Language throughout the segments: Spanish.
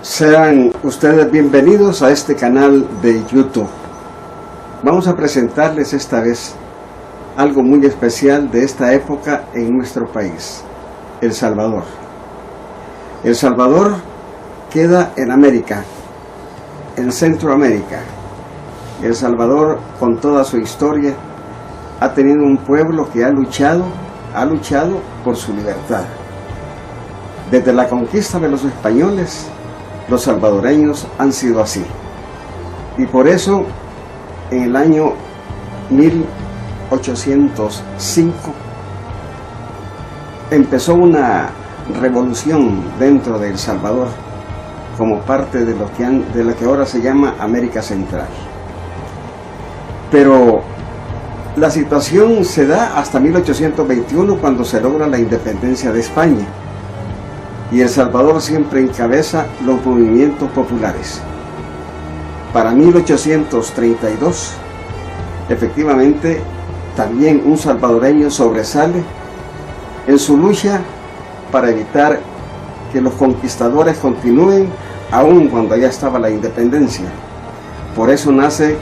Sean ustedes bienvenidos a este canal de YouTube. Vamos a presentarles esta vez algo muy especial de esta época en nuestro país, El Salvador. El Salvador queda en América, en Centroamérica. El Salvador, con toda su historia, ha tenido un pueblo que ha luchado por su libertad. Desde la conquista de los españoles, los salvadoreños han sido así. Y por eso, en el año 1805, empezó una revolución dentro de El Salvador, como parte de lo que ahora se llama América Central. Pero la situación se da hasta 1821, cuando se logra la independencia de España. Y El Salvador siempre encabeza los movimientos populares. Para 1832, efectivamente, también un salvadoreño sobresale en su lucha para evitar que los conquistadores continúen, aun cuando ya estaba la independencia. Por eso nace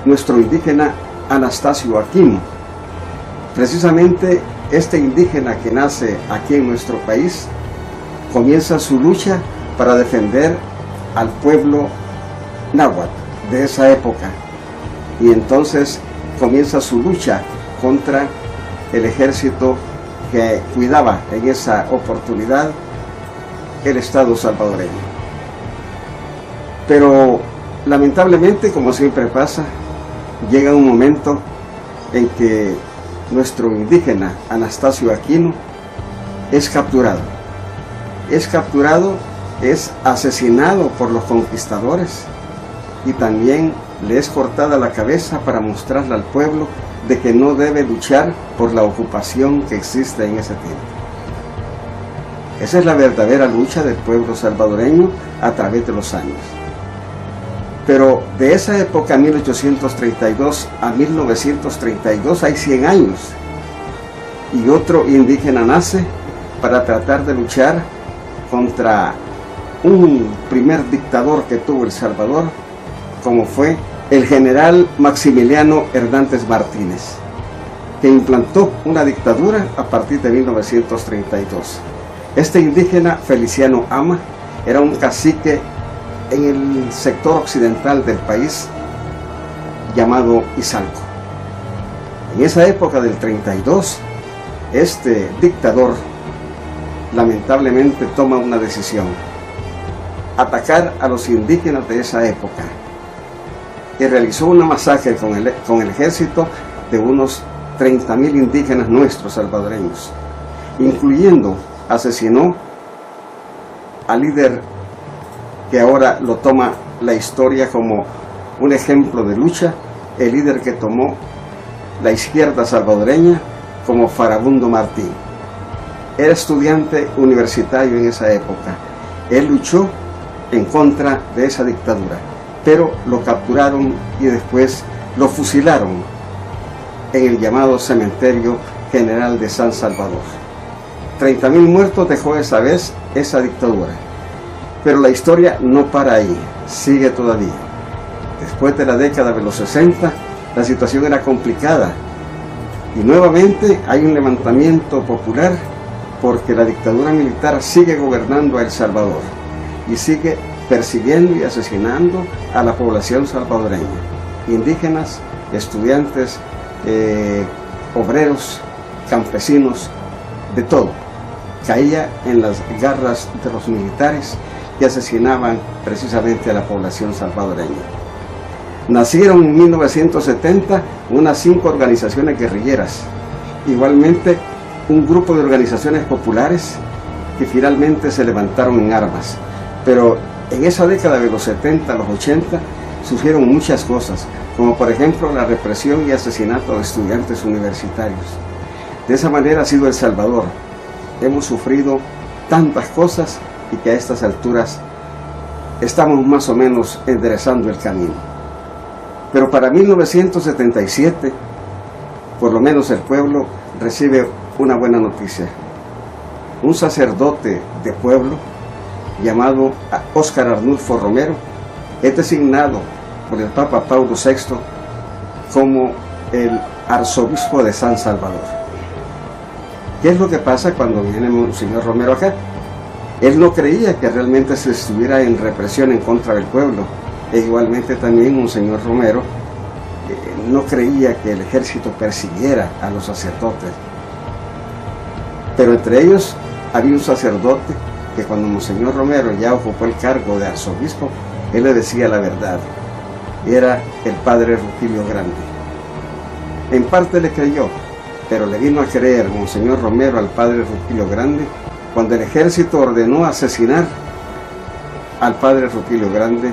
nuestro indígena Anastasio Aquino. Precisamente este indígena que nace aquí en nuestro país comienza su lucha para defender al pueblo náhuatl de esa época, y entonces comienza su lucha contra el ejército que cuidaba en esa oportunidad el Estado salvadoreño. Pero lamentablemente, como siempre pasa, llega un momento en que nuestro indígena Anastasio Aquino es capturado. Es asesinado por los conquistadores, y también le es cortada la cabeza para mostrarle al pueblo de que no debe luchar por la ocupación que existe en ese tiempo. Esa es la verdadera lucha del pueblo salvadoreño a través de los años. Pero de esa época, 1832 a 1932, hay 100 años. Y otro indígena nace para tratar de luchar contra un primer dictador que tuvo El Salvador, como fue el general Maximiliano Hernández Martínez, que implantó una dictadura a partir de 1932. Este indígena, Feliciano Ama, era un cacique en el sector occidental del país llamado Izalco. En esa época del 32, este dictador lamentablemente toma una decisión: atacar a los indígenas de esa época, y realizó una masacre con el ejército de unos 30.000 indígenas nuestros salvadoreños, incluyendo, asesinó al líder que ahora lo toma la historia como un ejemplo de lucha, el líder que tomó la izquierda salvadoreña, como Farabundo Martí. Era estudiante universitario en esa época. Él luchó en contra de esa dictadura, pero lo capturaron y después lo fusilaron en el llamado Cementerio General de San Salvador. 30.000 muertos dejó esa vez esa dictadura. Pero la historia no para ahí, sigue todavía. Después de la década de los 60, la situación era complicada, y nuevamente hay un levantamiento popular, porque la dictadura militar sigue gobernando a El Salvador y sigue persiguiendo y asesinando a la población salvadoreña, indígenas, estudiantes, obreros, campesinos, de todo. Caía en las garras de los militares que asesinaban precisamente a la población salvadoreña. Nacieron en 1970 unas 5 organizaciones guerrilleras, igualmente un grupo de organizaciones populares que finalmente se levantaron en armas. Pero en esa década de los 70 a los 80 surgieron muchas cosas, como por ejemplo la represión y asesinato de estudiantes universitarios. De esa manera ha sido El Salvador. Hemos sufrido tantas cosas, y que a estas alturas estamos más o menos enderezando el camino. Pero para 1977, por lo menos el pueblo recibe una buena noticia. Un sacerdote de pueblo llamado Óscar Arnulfo Romero es designado por el Papa Paulo VI como el arzobispo de San Salvador. ¿Qué es lo que pasa cuando viene Monseñor Romero acá? Él no creía que realmente se estuviera en represión en contra del pueblo. E igualmente también Monseñor Romero no creía que el ejército persiguiera a los sacerdotes. Pero entre ellos había un sacerdote que cuando Monseñor Romero ya ocupó el cargo de arzobispo, él le decía la verdad. Era el padre Rutilio Grande. En parte le creyó, pero le vino a creer Monseñor Romero al padre Rutilio Grande cuando el ejército ordenó asesinar al padre Rutilio Grande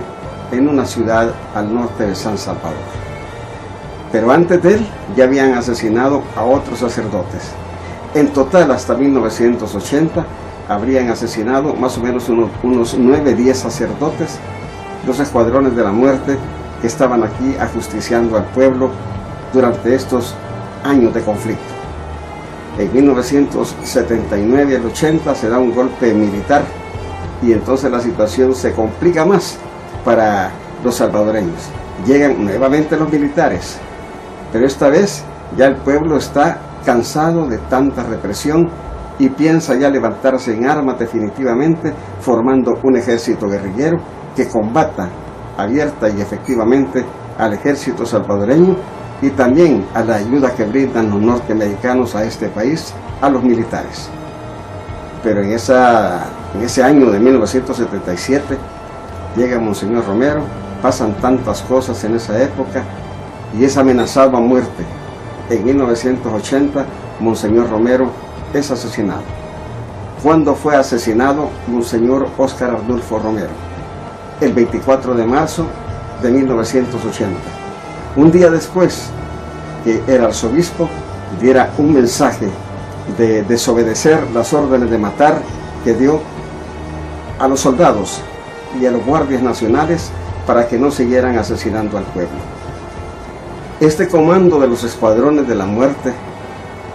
en una ciudad al norte de San Salvador. Pero antes de él ya habían asesinado a otros sacerdotes. En total, hasta 1980, habrían asesinado más o menos unos 9-10 sacerdotes, los escuadrones de la muerte que estaban aquí ajusticiando al pueblo durante estos años de conflicto. En 1979 al 80 se da un golpe militar y entonces la situación se complica más para los salvadoreños. Llegan nuevamente los militares, pero esta vez ya el pueblo está cansado de tanta represión y piensa ya levantarse en armas definitivamente, formando un ejército guerrillero que combata abierta y efectivamente al ejército salvadoreño y también a la ayuda que brindan los norteamericanos a este país, a los militares. Pero en ese año de 1977 llega Monseñor Romero, pasan tantas cosas en esa época y es amenazado a muerte. En 1980 Monseñor Romero es asesinado. ¿Cuándo fue asesinado Monseñor Óscar Arnulfo Romero? El 24 de marzo de 1980. Un día después que el arzobispo diera un mensaje de desobedecer las órdenes de matar que dio a los soldados y a los guardias nacionales para que no siguieran asesinando al pueblo. Este comando de los escuadrones de la muerte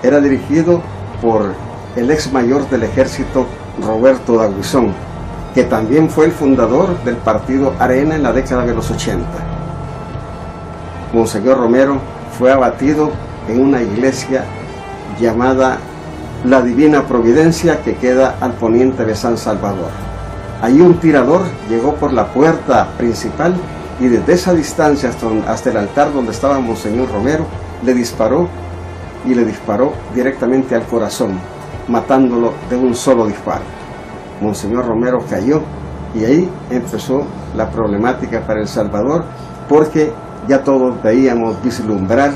era dirigido por el ex mayor del ejército Roberto Daguizón, que también fue el fundador del partido Arena en la década de los 80. Monseñor Romero fue abatido en una iglesia llamada La Divina Providencia, que queda al poniente de San Salvador. Allí un tirador llegó por la puerta principal y desde esa distancia hasta el altar donde estaba Monseñor Romero, le disparó directamente al corazón, matándolo de un solo disparo. Monseñor Romero cayó y ahí empezó la problemática para El Salvador, porque ya todos veíamos vislumbrar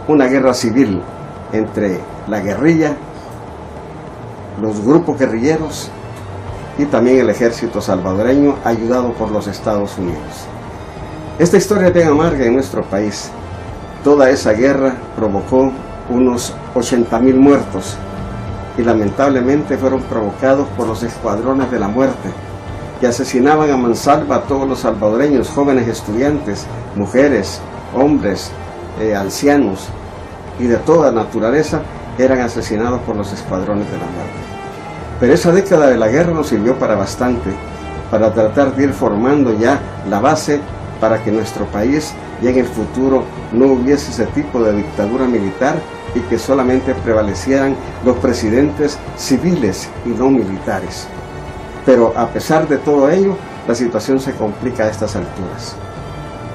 una guerra civil entre la guerrilla, los grupos guerrilleros y también el ejército salvadoreño ayudado por los Estados Unidos. Esta historia es bien amarga en nuestro país. Toda esa guerra provocó unos 80,000 muertos y lamentablemente fueron provocados por los escuadrones de la muerte, que asesinaban a mansalva a todos los salvadoreños, jóvenes estudiantes, mujeres, hombres, ancianos y de toda naturaleza eran asesinados por los escuadrones de la muerte. Pero esa década de la guerra nos sirvió para bastante, para tratar de ir formando ya la base para que nuestro país ya en el futuro no hubiese ese tipo de dictadura militar y que solamente prevalecieran los presidentes civiles y no militares. Pero a pesar de todo ello, la situación se complica a estas alturas.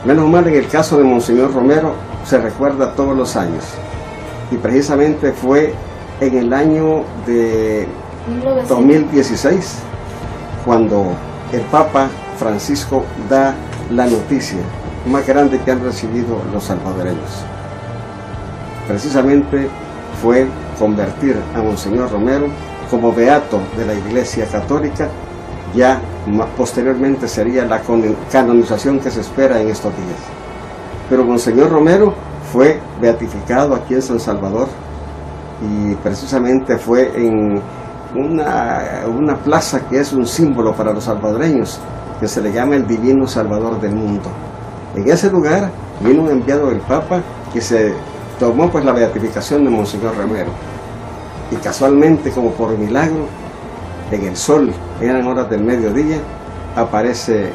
Menos mal, en el caso de Monseñor Romero se recuerda todos los años, y precisamente fue en el año de 2016 cuando el Papa Francisco da la noticia más grande que han recibido los salvadoreños. Precisamente fue convertir a Monseñor Romero como beato de la Iglesia Católica. Ya posteriormente sería la canonización que se espera en estos días. Pero Monseñor Romero fue beatificado aquí en San Salvador y precisamente fue en una plaza que es un símbolo para los salvadoreños, que se le llama el Divino Salvador del Mundo. En ese lugar vino un enviado del Papa que se tomó pues la beatificación de Monseñor Romero. Y casualmente, como por milagro, en el sol, eran horas del mediodía, aparece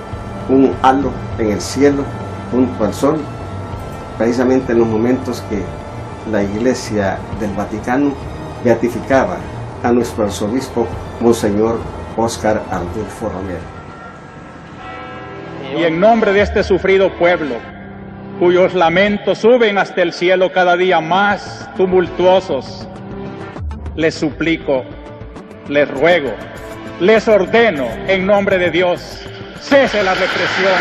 un halo en el cielo junto al sol, precisamente en los momentos que la Iglesia del Vaticano beatificaba a nuestro arzobispo Monseñor Óscar Arnulfo Romero. Y en nombre de este sufrido pueblo, cuyos lamentos suben hasta el cielo cada día más tumultuosos, les suplico, les ruego, les ordeno en nombre de Dios, cese la represión.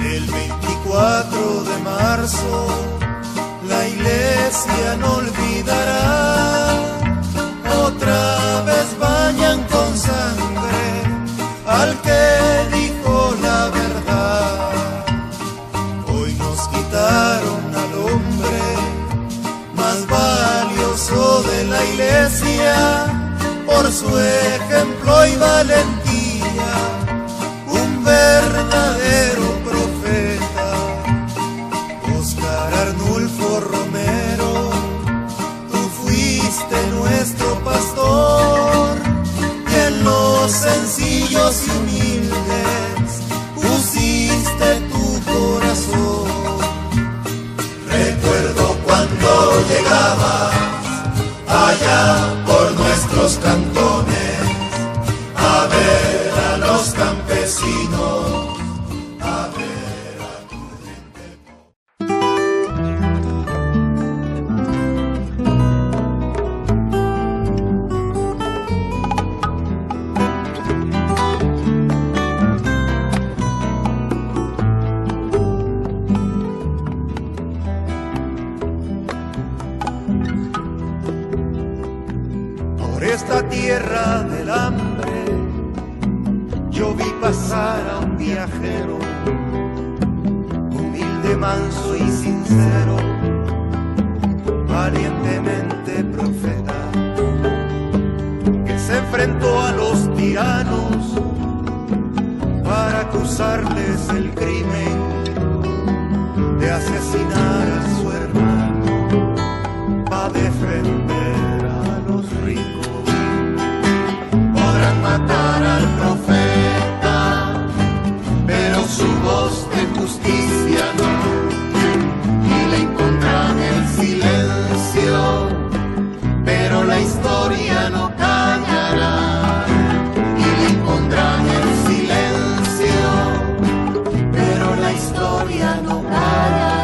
El 24 de marzo la Iglesia no olvidará, otra vez bañan con sangre al que dijo la verdad. Hoy nos quitaron al hombre más valioso de la Iglesia, por su ejemplo y valentía, un verdadero profeta. Óscar Arnulfo Romero, tú fuiste nuestro pastor, y en los sencillos y humildes pusiste tu corazón. Recuerdo cuando llegabas allá por nuestros cantones a ver a los campesinos, a ver a tu gente. Por esta tierra del hambre yo vi pasar a un viajero, humilde, manso y sincero, valientemente profeta, que se enfrentó a los tiranos para acusarles el crimen de asesinar a su hermano, para defender a los ricos. Podrán matar al profeta, pero su voz de justicia no, y le impondrán el silencio, pero la historia no callará, y le impondrán el silencio, pero la historia no callará.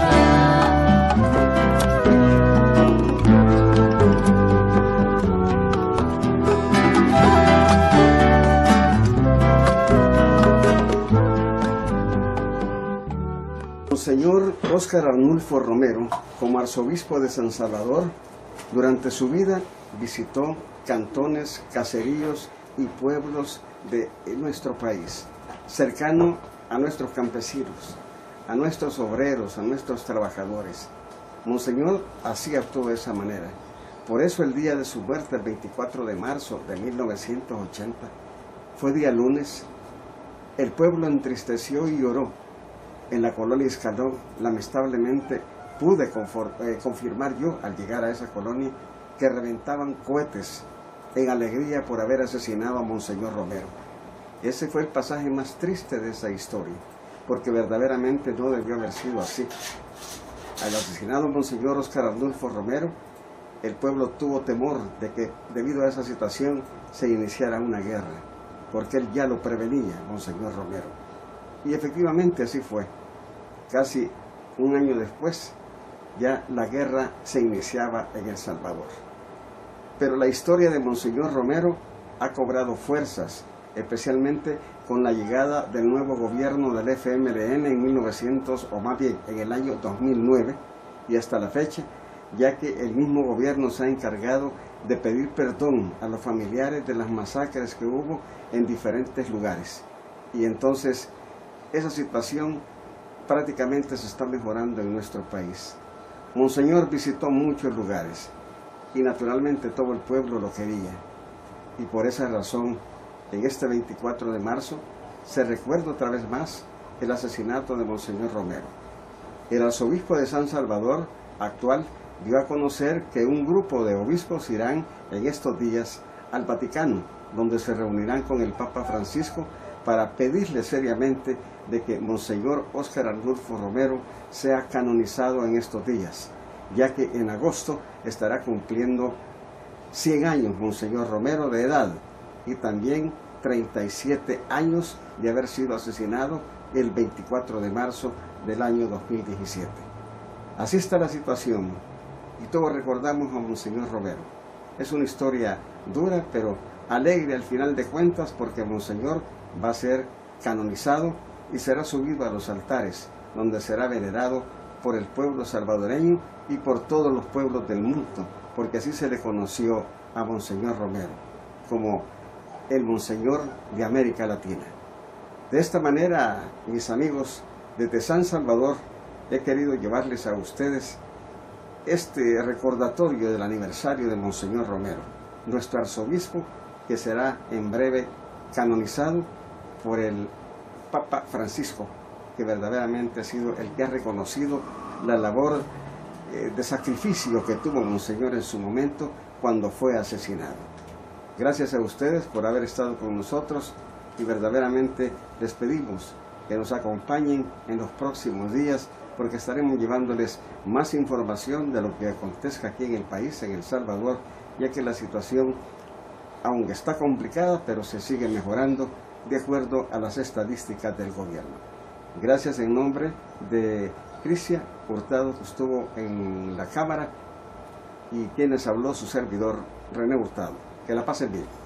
Monseñor Óscar Arnulfo Romero, como arzobispo de San Salvador, durante su vida visitó cantones, caseríos y pueblos de nuestro país, cercano a nuestros campesinos, a nuestros obreros, a nuestros trabajadores. Monseñor así actuó de esa manera. Por eso el día de su muerte, el 24 de marzo de 1980, fue día lunes, el pueblo entristeció y lloró. En la colonia Escalón, lamentablemente, pude confirmar yo, al llegar a esa colonia, que reventaban cohetes en alegría por haber asesinado a Monseñor Romero. Ese fue el pasaje más triste de esa historia, porque verdaderamente no debió haber sido así. Al asesinado Monseñor Óscar Arnulfo Romero, el pueblo tuvo temor de que, debido a esa situación, se iniciara una guerra, porque él ya lo prevenía, Monseñor Romero. Y efectivamente así fue. Casi un año después, ya la guerra se iniciaba en El Salvador. Pero la historia de Monseñor Romero ha cobrado fuerzas especialmente con la llegada del nuevo gobierno del FMLN en 1900, o más bien en el año 2009 y hasta la fecha, ya que el mismo gobierno se ha encargado de pedir perdón a los familiares de las masacres que hubo en diferentes lugares. Y entonces esa situación prácticamente se está mejorando en nuestro país. Monseñor visitó muchos lugares y naturalmente todo el pueblo lo quería. Y por esa razón, en este 24 de marzo, se recuerda otra vez más el asesinato de Monseñor Romero. El arzobispo de San Salvador actual dio a conocer que un grupo de obispos irán en estos días al Vaticano, donde se reunirán con el Papa Francisco para pedirle seriamente de que Monseñor Óscar Arnulfo Romero sea canonizado en estos días, ya que en agosto estará cumpliendo 100 años Monseñor Romero de edad y también 37 años de haber sido asesinado el 24 de marzo del año 2017. Así está la situación y todos recordamos a Monseñor Romero. Es una historia dura pero alegre al final de cuentas, porque Monseñor va a ser canonizado y será subido a los altares, donde será venerado por el pueblo salvadoreño y por todos los pueblos del mundo, porque así se le conoció a Monseñor Romero, como el Monseñor de América Latina. De esta manera, mis amigos, desde San Salvador he querido llevarles a ustedes este recordatorio del aniversario de Monseñor Romero, nuestro arzobispo, que será en breve canonizado por el Papa Francisco, que verdaderamente ha sido el que ha reconocido la labor de sacrificio que tuvo Monseñor en su momento cuando fue asesinado. Gracias a ustedes por haber estado con nosotros y verdaderamente les pedimos que nos acompañen en los próximos días, porque estaremos llevándoles más información de lo que acontezca aquí en el país, en El Salvador, ya que la situación aún está complicada, pero se sigue mejorando de acuerdo a las estadísticas del gobierno. Gracias en nombre de Cristian Hurtado, que estuvo en la cámara, y quienes habló su servidor, René Hurtado. Que la pasen bien.